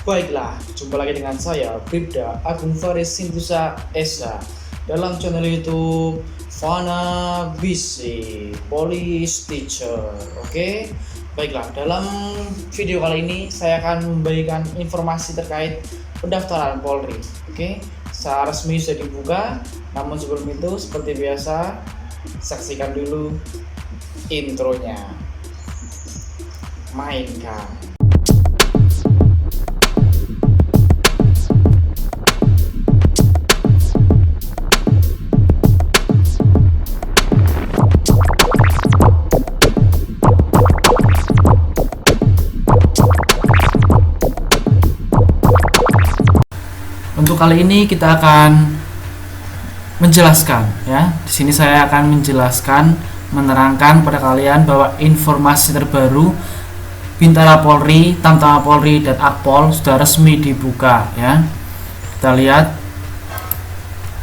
Baiklah, jumpa lagi dengan saya, Bribda Agung Faris Sintusa Esa, dalam channel YouTube Fana Bisi Police Teacher. Oke, baiklah, dalam video kali ini saya akan memberikan informasi terkait pendaftaran Polri. Oke, secara resmi sudah dibuka, namun sebelum itu seperti biasa saksikan dulu intronya. Mainkan. Untuk kali ini kita akan menjelaskan ya. Di sini saya akan menjelaskan, menerangkan pada kalian bahwa informasi terbaru Bintara Polri, Tamtama Polri dan Akpol sudah resmi dibuka ya. Kita lihat.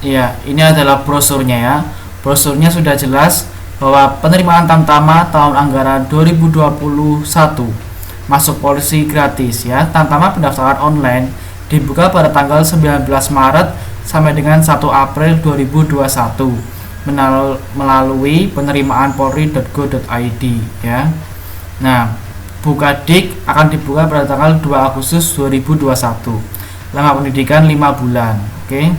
Ya, ini adalah brosurnya ya. Brosurnya sudah jelas bahwa penerimaan Tamtama tahun anggaran 2021 masuk polisi gratis ya. Tamtama pendaftaran online dibuka pada tanggal 19 Maret sampai dengan 1 April 2021 melalui penerimaan polri.go.id ya. Nah, Bukadik akan dibuka pada tanggal 2 Agustus 2021. Lama pendidikan 5 bulan. Oke.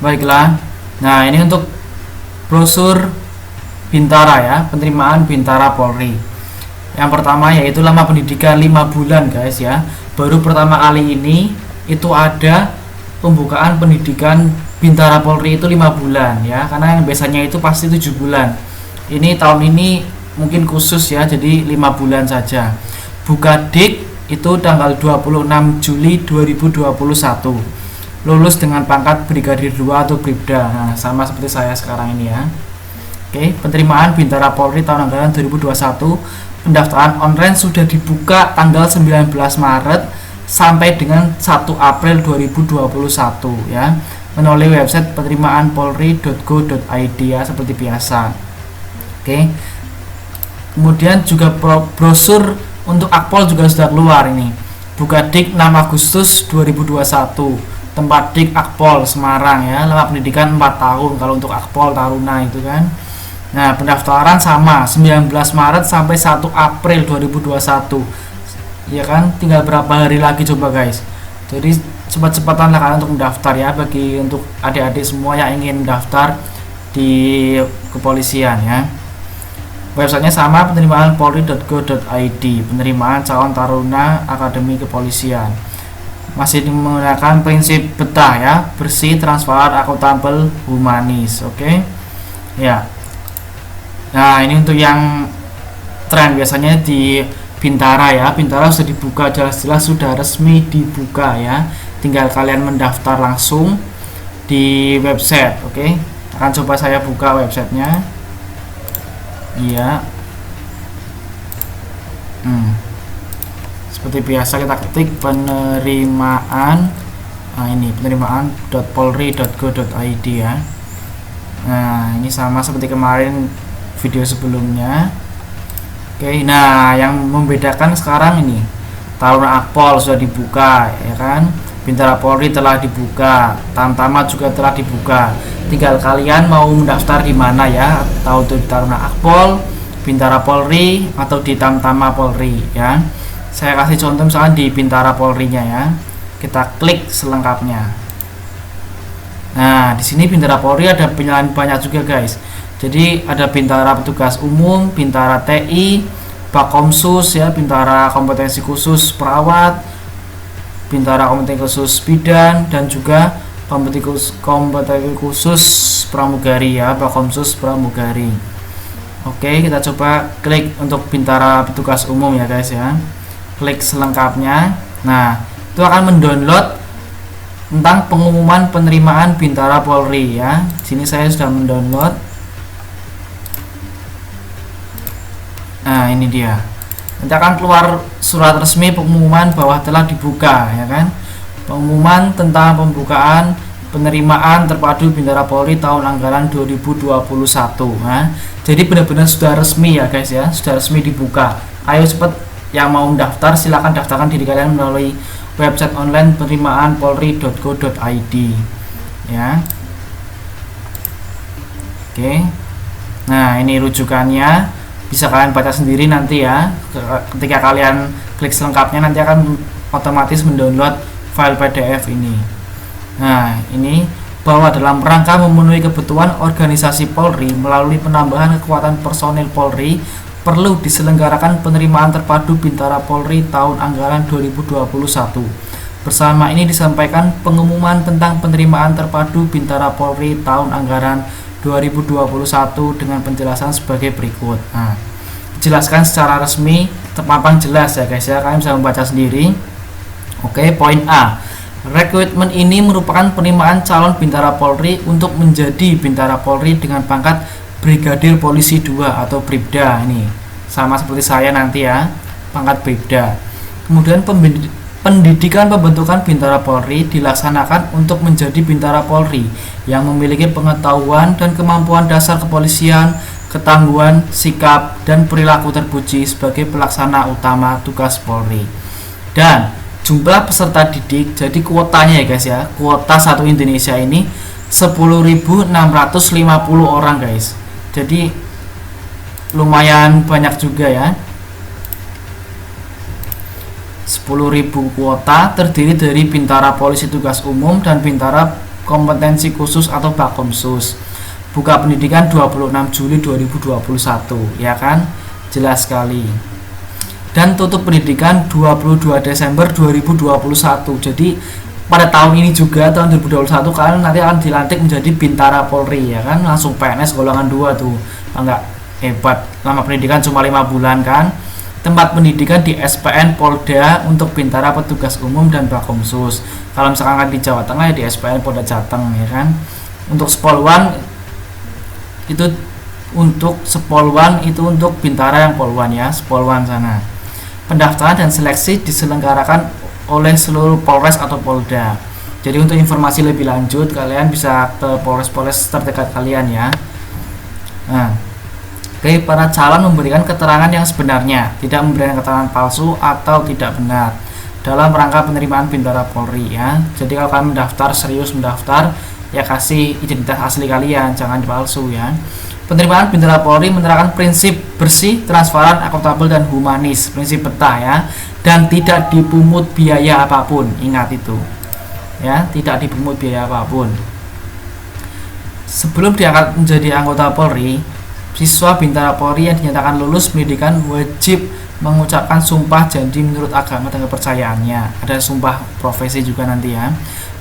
Baiklah. Nah, ini untuk brosur Bintara ya, penerimaan Bintara Polri. Yang pertama yaitu lama pendidikan 5 bulan guys ya. Baru pertama kali ini itu ada pembukaan pendidikan Bintara Polri itu 5 bulan ya, karena yang biasanya itu pasti 7 bulan. Ini tahun ini mungkin khusus ya, jadi 5 bulan saja. Bukadik itu tanggal 26 Juli 2021. Lulus dengan pangkat Brigadir 2 atau Bribda. Nah, sama seperti saya sekarang ini ya. Oke, penerimaan Bintara Polri tahun anggaran 2021. Pendaftaran online sudah dibuka tanggal 19 Maret sampai dengan 1 April 2021 ya, melalui website penerimaanpolri.go.id ya, seperti biasa. Oke. Kemudian juga brosur untuk Akpol juga sudah keluar ini. Bukadik 6 Agustus 2021. Tempat Dik Akpol Semarang ya, lama pendidikan 4 tahun kalau untuk Akpol Taruna itu kan. Nah, pendaftaran sama 19 Maret sampai 1 April 2021. Ya kan, tinggal berapa hari lagi coba guys. Jadi cepat-cepatan lah kalian untuk mendaftar ya, bagi untuk adik-adik semua yang ingin mendaftar di kepolisian ya. Websitenya sama, penerimaan polri.go.id, penerimaan calon taruna akademi kepolisian. Masih menggunakan prinsip betah ya, bersih, transparan, akuntabel, humanis. Oke. Ya. Nah, ini untuk yang tren biasanya di Bintara ya. Bintara sudah dibuka, jelas-jelas sudah resmi dibuka ya. Tinggal kalian mendaftar langsung di website. Oke. Akan coba saya buka websitenya. Iya. Seperti biasa kita ketik penerimaan. Nah, ini penerimaan.polri.go.id ya. Nah, ini sama seperti kemarin video sebelumnya. Oke, nah yang membedakan sekarang ini Taruna Akpol sudah dibuka ya kan, Bintara Polri telah dibuka, Tamtama juga telah dibuka. Tinggal kalian mau mendaftar di mana ya, atau di Taruna Akpol, Bintara Polri atau di Tamtama Polri ya. Saya kasih contoh misalkan di Bintara Polrinya ya. Kita klik selengkapnya. Nah, di sini Bintara Polri ada penilaian banyak juga guys. Jadi ada Bintara Petugas Umum, Bintara TI, Bakomsus ya, Bintara Kompetensi Khusus Perawat, Bintara Kompetensi Khusus Bidan, dan juga Kompetensi Khusus Pramugari ya, Bakomsus Pramugari. Oke, kita coba klik untuk Bintara Petugas Umum ya guys ya. Klik selengkapnya. Nah, itu akan mendownload tentang pengumuman penerimaan Bintara Polri ya. Sini saya sudah mendownload. Nah, ini dia. Nanti akan keluar surat resmi pengumuman bahwa telah dibuka ya kan. Pengumuman tentang pembukaan penerimaan terpadu Bintara Polri tahun anggaran 2021. Nah, jadi benar-benar sudah resmi ya guys ya, sudah resmi dibuka. Ayo cepet yang mau mendaftar silahkan daftarkan diri kalian melalui website online penerimaan polri.go.id ya. Oke. Nah, ini rujukannya, bisa kalian baca sendiri nanti ya. Ketika kalian klik selengkapnya nanti akan otomatis mendownload file PDF ini. Nah, ini bahwa dalam rangka memenuhi kebutuhan organisasi Polri melalui penambahan kekuatan personil Polri, perlu diselenggarakan penerimaan terpadu Bintara Polri tahun anggaran 2021. Bersama ini disampaikan pengumuman tentang penerimaan terpadu Bintara Polri tahun anggaran 2021 dengan penjelasan sebagai berikut. Nah, dijelaskan secara resmi, terpampang jelas ya guys ya, kalian bisa membaca sendiri. Oke, poin A. Rekrutmen ini merupakan penerimaan calon Bintara Polri untuk menjadi Bintara Polri dengan pangkat Brigadir Polisi 2 atau Bribda. Ini sama seperti saya nanti ya, pangkat Bribda. Kemudian pendidikan pembentukan Bintara Polri dilaksanakan untuk menjadi Bintara Polri yang memiliki pengetahuan dan kemampuan dasar kepolisian, ketangguhan, sikap, dan perilaku terpuji sebagai pelaksana utama tugas Polri. Dan jumlah peserta didik, jadi kuotanya ya guys ya, kuota satu Indonesia ini 10.650 orang guys. Jadi lumayan banyak juga ya. 10.000 kuota terdiri dari Bintara Polisi Tugas Umum dan Bintara Kompetensi Khusus atau Bakomsus. Buka pendidikan 26 Juli 2021 ya kan, jelas sekali. Dan tutup pendidikan 22 Desember 2021. Jadi pada tahun ini juga, tahun 2021, kalian nanti akan dilantik menjadi Bintara Polri ya kan, langsung PNS golongan 2 tuh. Enggak hebat, lama pendidikan cuma 5 bulan kan. Tempat pendidikan di SPN Polda untuk Bintara Petugas Umum dan Bakomsus. Kalau misalkan di Jawa Tengah ya di SPN Polda Jateng ya kan. Untuk Spolwan itu untuk Bintara yang Polwan ya, Spolwan sana. Pendaftaran dan seleksi diselenggarakan oleh seluruh Polres atau Polda. Jadi untuk informasi lebih lanjut kalian bisa ke Polres-Polres terdekat kalian ya. Nah, oke, para calon memberikan keterangan yang sebenarnya, tidak memberikan keterangan palsu atau tidak benar dalam rangka penerimaan Bintara Polri ya. Jadi kalau kalian mendaftar, serius mendaftar, ya kasih identitas asli kalian, jangan palsu ya. Penerimaan Bintara Polri menerapkan prinsip bersih, transparan, akuntabel, dan humanis, prinsip betah ya, dan tidak dipungut biaya apapun. Ingat itu ya, tidak dipungut biaya apapun. Sebelum diangkat menjadi anggota Polri, siswa Bintara Polri yang dinyatakan lulus pendidikan wajib mengucapkan sumpah janji menurut agama dan kepercayaannya. Ada sumpah profesi juga nanti ya.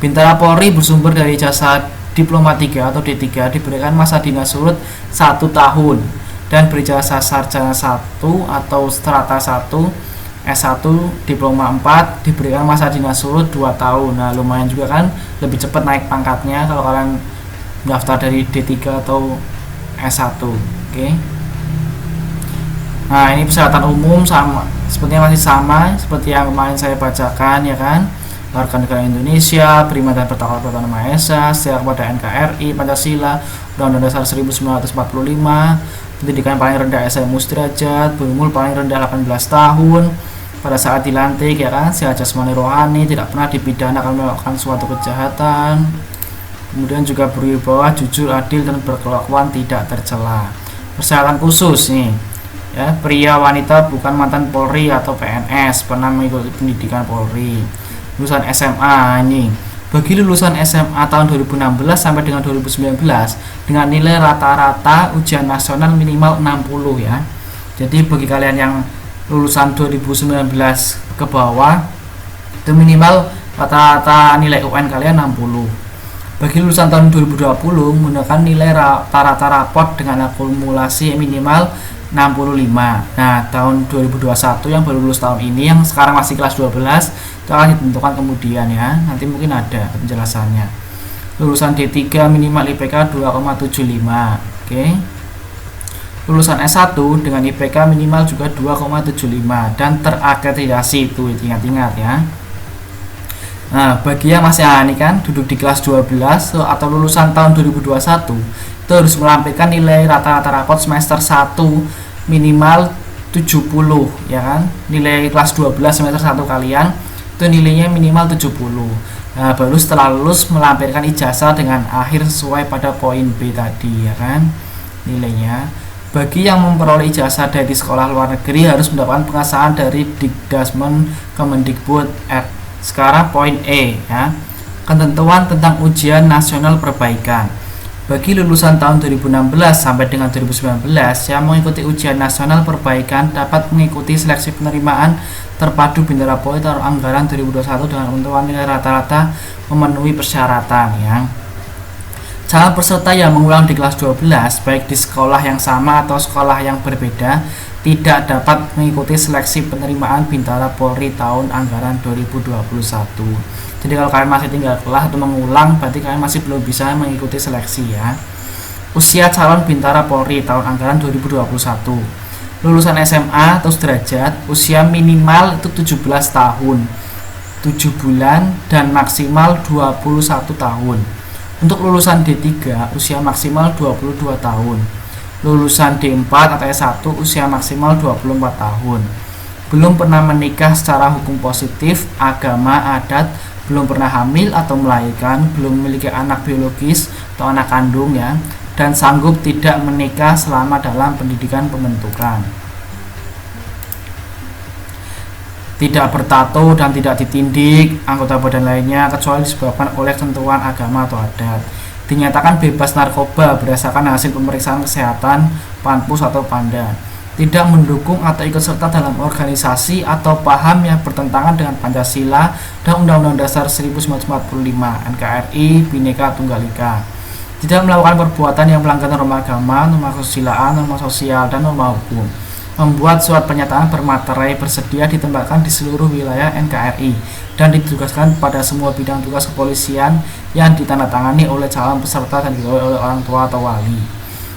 Bintara Polri bersumber dari jasa Diploma 3 atau D3 diberikan masa dinas surut 1 tahun dan berijazah sarjana 1 atau strata 1 S1 Diploma 4 diberikan masa dinas surut 2 tahun. Nah, lumayan juga kan, lebih cepat naik pangkatnya kalau kalian daftar dari D3 atau S1. Oke. Nah, ini persyaratan umum sama, sepertinya masih sama seperti yang kemarin saya bacakan ya kan. Warga negara Indonesia, prima dan bertakwa kepada Maha Esa, setia kepada NKRI, Pancasila, Undang-Undang Dasar 1945, pendidikan paling rendah SMA Mustrajat, berumur paling rendah 18 tahun, pada saat dilantik ya kan, sehat jasmani rohani, tidak pernah dipidana karena melakukan suatu kejahatan, kemudian juga berwibawa, jujur, adil, dan berkelakuan tidak tercela. Persyaratan khusus nih ya, pria wanita bukan mantan Polri atau PNS, pernah mengikuti pendidikan Polri. Lulusan SMA ini, bagi lulusan SMA tahun 2016 sampai dengan 2019 dengan nilai rata-rata ujian nasional minimal 60 ya. Jadi bagi kalian yang lulusan 2019 ke bawah itu minimal rata-rata nilai UN kalian 60. Bagi lulusan tahun 2020 menggunakan nilai rata-rata raport dengan akumulasi minimal 65. Nah, tahun 2021 yang baru lulus tahun ini, yang sekarang masih kelas 12, itu akan ditentukan kemudian ya. Nanti mungkin ada penjelasannya. Lulusan D3 minimal IPK 2,75. Oke. Lulusan S1 dengan IPK minimal juga 2,75 dan terakreditasi, itu ingat-ingat ya. Nah, bagi yang masih ini kan duduk di kelas 12 atau lulusan tahun 2021 itu harus melampirkan nilai rata-rata raport semester 1 minimal 70 ya kan. Nilai kelas 12 semester 1 kalian itu nilainya minimal 70. Nah, baru setelah lulus melampirkan ijazah dengan akhir sesuai pada poin B tadi, ya kan, nilainya. Bagi yang memperoleh ijazah dari sekolah luar negeri harus mendapatkan pengesahan dari Dikdasmen Kemendikbud R. Sekarang poin E, ya, ketentuan tentang ujian nasional perbaikan. Bagi lulusan tahun 2016 sampai dengan 2019 yang mengikuti ujian nasional perbaikan dapat mengikuti seleksi penerimaan terpadu Bintara Polri tahun anggaran 2021 dengan ketentuan nilai rata-rata memenuhi persyaratan, ya. Calon peserta yang mengulang di kelas 12 baik di sekolah yang sama atau sekolah yang berbeda tidak dapat mengikuti seleksi penerimaan Bintara Polri tahun anggaran 2021. Jadi kalau kalian masih tinggal kelas atau mengulang, berarti kalian masih belum bisa mengikuti seleksi, ya. Usia calon Bintara Polri tahun anggaran 2021. Lulusan SMA atau sederajat, usia minimal itu 17 tahun, 7 bulan dan maksimal 21 tahun. Untuk lulusan D3, usia maksimal 22 tahun. Lulusan D4 atau S1, usia maksimal 24 tahun. Belum pernah menikah secara hukum positif, agama, adat, belum pernah hamil atau melahirkan, belum memiliki anak biologis atau anak kandung, ya, dan sanggup tidak menikah selama dalam pendidikan pembentukan. Tidak bertato dan tidak ditindik anggota badan lainnya kecuali disebabkan oleh ketentuan agama atau adat. Dinyatakan bebas narkoba berdasarkan hasil pemeriksaan kesehatan Panpus atau Panda. Tidak mendukung atau ikut serta dalam organisasi atau paham yang bertentangan dengan Pancasila dan Undang-Undang Dasar 1945, NKRI, Bhinneka Tunggal Ika. Tidak melakukan perbuatan yang melanggar norma agama, norma kesusilaan, norma sosial, dan norma hukum. Membuat surat pernyataan bermaterai bersedia ditempatkan di seluruh wilayah NKRI dan ditugaskan pada semua bidang tugas kepolisian yang ditandatangani oleh calon peserta dan diketahui oleh orang tua atau wali.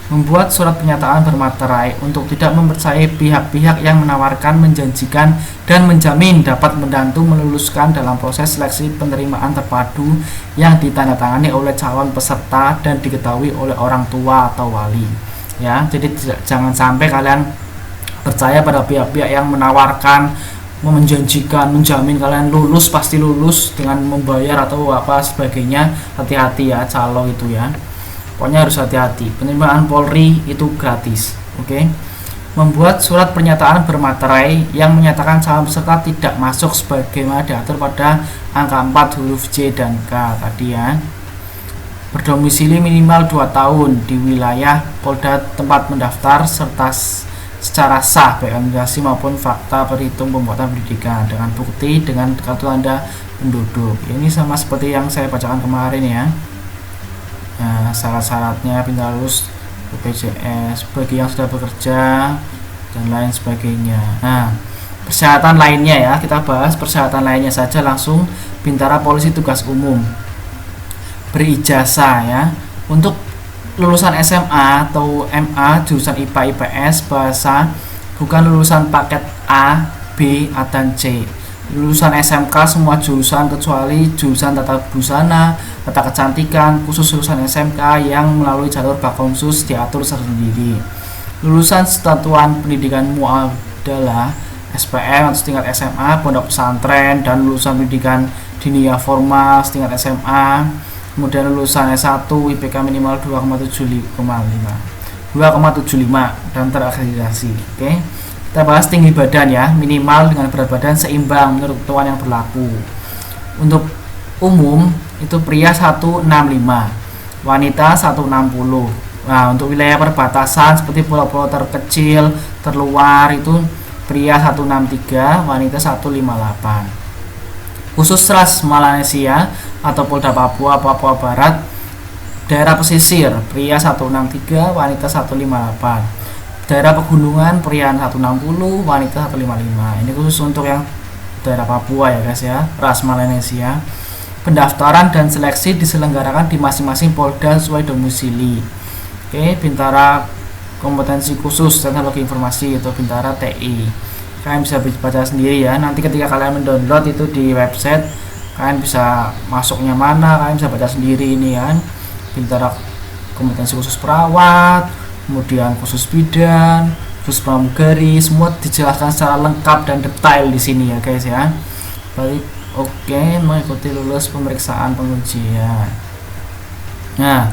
Membuat surat pernyataan bermaterai untuk tidak mempercayai pihak-pihak yang menawarkan, menjanjikan, dan menjamin dapat membantu meluluskan dalam proses seleksi penerimaan terpadu yang ditandatangani oleh calon peserta dan diketahui oleh orang tua atau wali. Ya, jadi jangan sampai kalian percaya pada pihak-pihak yang menawarkan, menjanjikan, menjamin kalian lulus, pasti lulus dengan membayar atau apa sebagainya. Hati-hati ya calo itu, ya. Pokoknya harus hati-hati. Penerimaan Polri itu gratis. Oke. Membuat surat pernyataan bermaterai yang menyatakan calon peserta tidak masuk sebagaimana diatur pada angka 4 huruf J dan K tadi, ya. Berdomisili minimal 2 tahun di wilayah Polda tempat mendaftar serta secara sah baik administrasi maupun fakta perhitung pembuatan pendidikan dengan bukti dengan kartu tanda penduduk. Ini sama seperti yang saya bacakan kemarin, ya. Nah, syarat-syaratnya pindah lulus BPJS bagi yang sudah bekerja dan lain sebagainya. Nah, persyaratan lainnya, ya, kita bahas persyaratan lainnya saja langsung. Bintara Polisi tugas umum berijazah, ya. Untuk lulusan SMA atau MA jurusan IPA IPS bahasa bukan lulusan paket A, B, dan C. Lulusan SMK semua jurusan kecuali jurusan tata busana, tata kecantikan, khusus lulusan SMK yang melalui jalur Bakomsus diatur sendiri. Lulusan Satuan Pendidikan Muamalah SPM atau setingkat SMA, pondok pesantren, dan lulusan pendidikan diniyah formal setingkat SMA. Kemudian lulusan S1 IPK minimal 2,75 dan terakreditasi. Oke. Kita bahas tinggi badan, ya, minimal dengan berat badan seimbang menurut ketentuan yang berlaku. Untuk umum itu pria 165, wanita 160. Nah, untuk wilayah perbatasan seperti pulau-pulau terkecil, terluar itu pria 163, wanita 158. Khusus ras Melanesia atau Polda Papua, Papua Barat, daerah pesisir pria 163, wanita 158. Daerah pegunungan pria 160, wanita 155. Ini khusus untuk yang daerah Papua, ya guys, ya, ras Melanesia. Pendaftaran dan seleksi diselenggarakan di masing-masing Polda sesuai domisili. Oke, Bintara Kompetensi Khusus Teknologi Informasi atau Bintara TI. Kalian bisa baca sendiri, ya. Nanti ketika kalian mendownload itu di website, kalian bisa masuknya mana, kalian bisa baca sendiri ini, ya. Bintara Kompetensi Khusus Perawat, kemudian khusus bidan, khusus pramugari, semua dijelaskan secara lengkap dan detail di sini, ya guys, ya. Baik, Oke, mengikuti lulus pemeriksaan pengujian. Nah,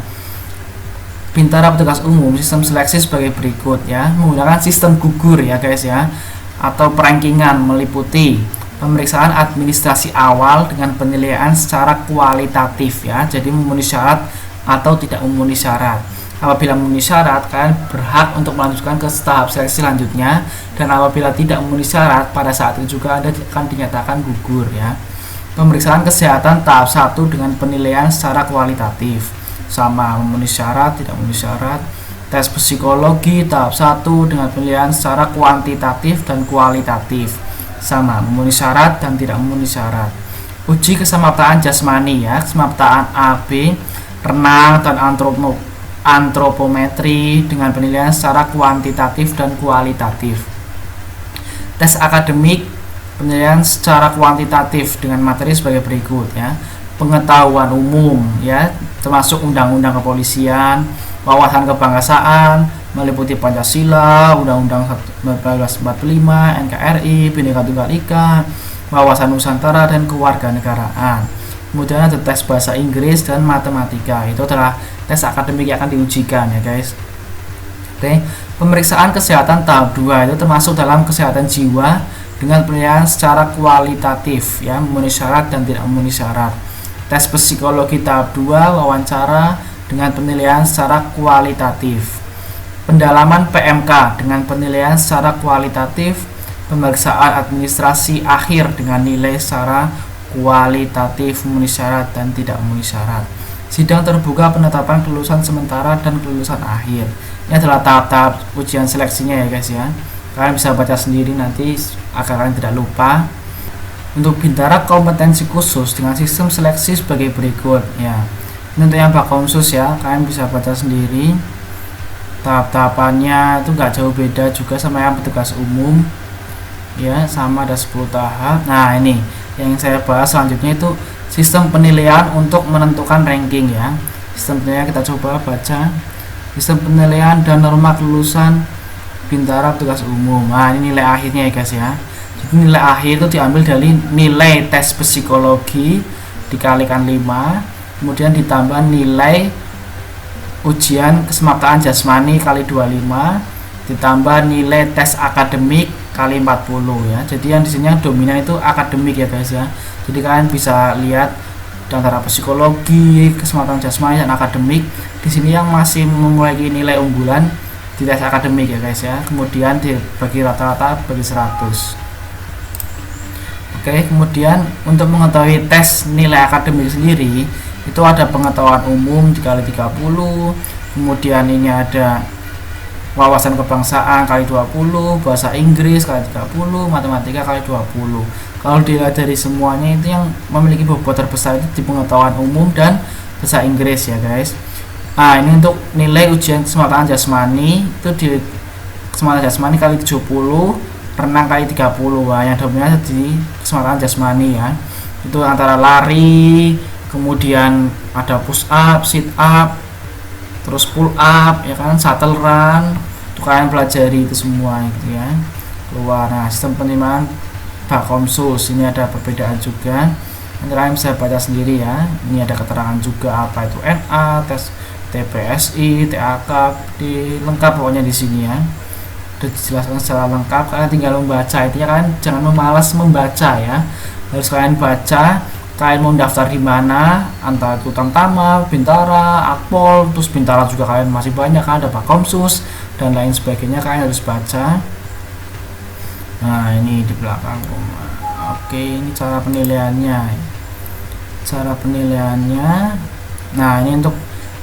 Bintara Petugas Umum sistem seleksi sebagai berikut ya, menggunakan sistem gugur ya guys ya, atau perankingan meliputi pemeriksaan administrasi awal dengan penilaian secara kualitatif ya, jadi memenuhi syarat atau tidak memenuhi syarat. Apabila memenuhi syarat, kalian berhak untuk melanjutkan ke tahap seleksi selanjutnya, dan apabila tidak memenuhi syarat, pada saat itu juga Anda akan dinyatakan gugur ya. Pemeriksaan kesehatan tahap 1 dengan penilaian secara kualitatif, sama memenuhi syarat, tidak memenuhi syarat. Tes psikologi tahap 1 dengan penilaian secara kuantitatif dan kualitatif, sama memenuhi syarat dan tidak memenuhi syarat. Uji kesemaptaan jasmani ya, kesemaptaan AB, renang dan antropometri dengan penilaian secara kuantitatif dan kualitatif. Tes akademik, penilaian secara kuantitatif dengan materi sebagai berikut ya. Pengetahuan umum ya, termasuk undang-undang kepolisian, wawasan kebangsaan meliputi Pancasila, Undang-Undang 1945, NKRI, Bhinneka Tunggal Ika, wawasan Nusantara dan kewarganegaraan. Kemudian ada tes bahasa Inggris dan matematika. Itu adalah tes akademik yang akan diujikan ya guys. Oke, pemeriksaan kesehatan tahap 2 itu termasuk dalam kesehatan jiwa dengan penilaian secara kualitatif ya, memenuhi syarat dan tidak memenuhi syarat. Tes psikologi tahap 2, wawancara dengan penilaian secara kualitatif. Pendalaman PMK dengan penilaian secara kualitatif. Pemeriksaan administrasi akhir dengan nilai secara kualitatif, memenuhi syarat dan tidak memenuhi syarat. Sidang terbuka penetapan kelulusan sementara dan kelulusan akhir. Ini adalah tahap-tahap ujian seleksinya ya guys ya. Kalian bisa baca sendiri nanti agar kalian tidak lupa. Untuk Bintara kompetensi khusus dengan sistem seleksi sebagai berikut ya. Ini untuk yang Bakomsus ya, kalian bisa baca sendiri. Tahap-tahapannya itu nggak jauh beda juga sama yang petugas umum ya, sama ada 10 tahap. Nah ini yang saya bahas selanjutnya itu sistem penilaian untuk menentukan ranking ya. Sistem penilaian kita coba baca. Sistem penilaian dan norma kelulusan Bintara Petugas Umum. Nah ini nilai akhirnya ya guys ya. Jadi nilai akhir itu diambil dari nilai tes psikologi dikalikan 5, kemudian ditambah nilai ujian kesemaptaan jasmani kali 25, ditambah nilai tes akademik kali 40 ya. Jadi yang di sini yang dominan itu akademik ya guys ya. Jadi kalian bisa lihat antara psikologi, kesemapatan jasmani dan akademik. Di sini yang masih memiliki nilai unggulan di tes akademik ya guys ya. Kemudian dibagi rata-rata bagi 100. Oke, kemudian untuk mengetahui tes nilai akademik sendiri itu ada pengetahuan umum dikali 30, kemudian ini ada wawasan kebangsaan kali 20, bahasa Inggris kali 30, matematika kali 20. Kalau dilihat dari semuanya itu yang memiliki bobot terbesar itu di pengetahuan umum dan bahasa Inggris ya guys. Nah ini untuk nilai ujian kesemapatan jasmani itu di kesemapatan jasmani kali 70, renang kali 30. Nah, yang dominan di kesemapatan jasmani ya, itu antara lari, kemudian ada push up, sit up, terus pull up ya kan, shuttle run. Itu kalian pelajari itu semua gitu ya. Keluar. Nah sistem penerimaan Bakomsus ini ada perbedaan juga. Nanti kalian bisa baca sendiri ya. Ini ada keterangan juga apa itu NA, tes TPSI, TAK, lengkap pokoknya di sini ya. Sudah dijelaskan secara lengkap. Kalian tinggal membaca itu ya, kalian jangan memalas membaca ya. Harus kalian baca. Kalian mau daftar di mana, antara itu Tamtama, Bintara, Akpol, terus Bintara juga kalian masih banyak kan, ada Bakomsus dan lain sebagainya, kalian harus baca. Nah ini di belakang. Oke, ini cara penilaiannya. Nah ini untuk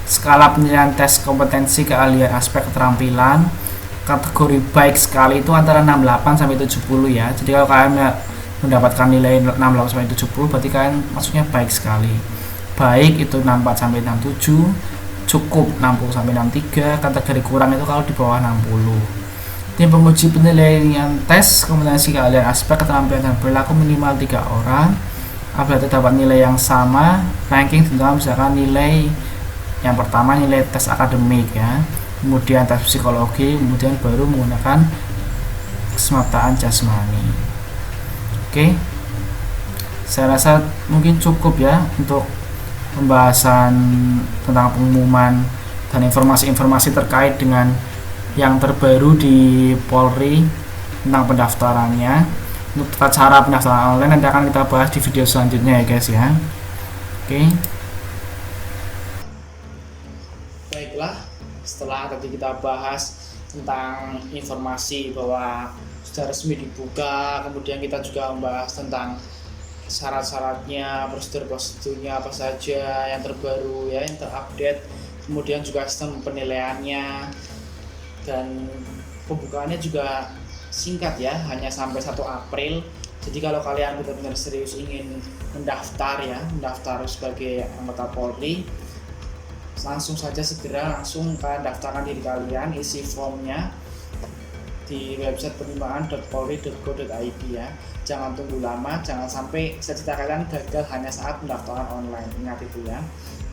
skala penilaian tes kompetensi keahlian aspek keterampilan. Kategori baik sekali itu antara 68 sampai 70 ya. Jadi kalau kalian mendapatkan nilai 68 sampai 70 berarti kalian maksudnya baik sekali. Baik itu 64 sampai 67, cukup 60 sampai 63, kategori kurang itu kalau di bawah 60. Tim penguji penilaian tes kompetensi keahlian aspek keterampilan dan perilaku minimal 3 orang. Apabila terdapat nilai yang sama, ranking tentunya misalkan nilai yang pertama nilai tes akademik ya, kemudian tes psikologi, kemudian baru menggunakan kesemaptaan jasmani. Oke, Saya rasa mungkin cukup ya untuk pembahasan tentang pengumuman dan informasi-informasi terkait dengan yang terbaru di Polri tentang pendaftarannya. Untuk tata cara pendaftaran online nanti akan kita bahas di video selanjutnya ya guys ya. Oke. Baiklah, setelah tadi kita bahas tentang informasi bahwa sudah resmi dibuka, kemudian kita juga membahas tentang syarat-syaratnya, prosedur-prosedurnya apa saja yang terbaru ya, yang terupdate, kemudian juga sistem penilaiannya, dan pembukaannya juga singkat ya, hanya sampai 1 April. Jadi kalau kalian benar-benar serius ingin mendaftar sebagai anggota Polri, langsung saja segera langsung kalian daftarkan diri kalian, isi formnya di website penerimaan.polri.go.id ya. Jangan tunggu lama, jangan sampai cita-cita kalian gagal hanya saat pendaftaran online. Ingat itu ya.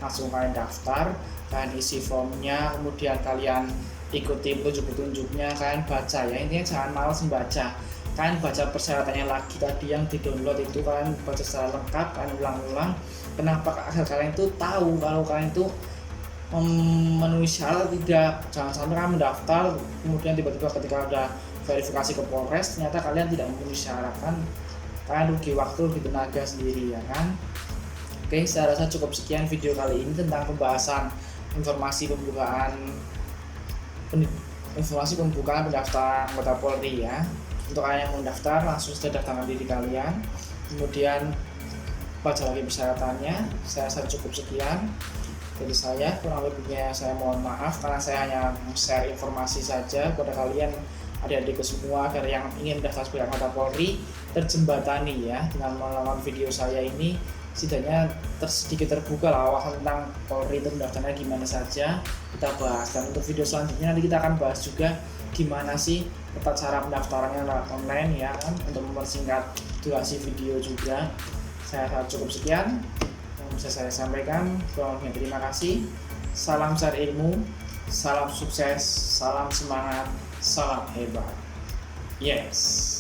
Langsung kalian daftar, kalian isi formnya, kemudian kalian ikuti petunjuk-petunjuknya, kalian baca ya. Intinya jangan malas membaca. Kalian baca persyaratannya lagi tadi yang di-download itu, kalian baca secara lengkap, kalian ulang-ulang. Kenapa agar kalian itu tahu kalau kalian itu memenuhi syarat tidak. Jangan sampai kalian mendaftar kemudian tiba-tiba ketika ada verifikasi ke Polres ternyata kalian tidak memenuhi syarat, kan kalian rugi waktu, rugi tenaga sendiri ya kan. Oke, saya rasa cukup sekian video kali ini tentang pembahasan informasi pembukaan pendaftaran anggota Polri ya. Untuk kalian yang mau mendaftar, langsung saja daftarkan diri kalian, kemudian baca lagi persyaratannya. Saya rasa cukup sekian dari saya, kurang lebihnya saya mohon maaf karena saya hanya share informasi saja kepada kalian adik-adikku semua agar yang ingin mendaftar sebagai anggota Polri terjembatani ya dengan menonton video saya ini, setidaknya sedikit terbuka lah wawasan tentang Polri itu mendaftarnya gimana saja kita bahas. Dan untuk video selanjutnya nanti kita akan bahas juga gimana sih tata cara pendaftarannya online ya kan, untuk mempersingkat durasi video juga. Saya cukup sekian yang bisa saya sampaikan. Terima kasih. Salam share ilmu, salam sukses, salam semangat, salam hebat. Yes.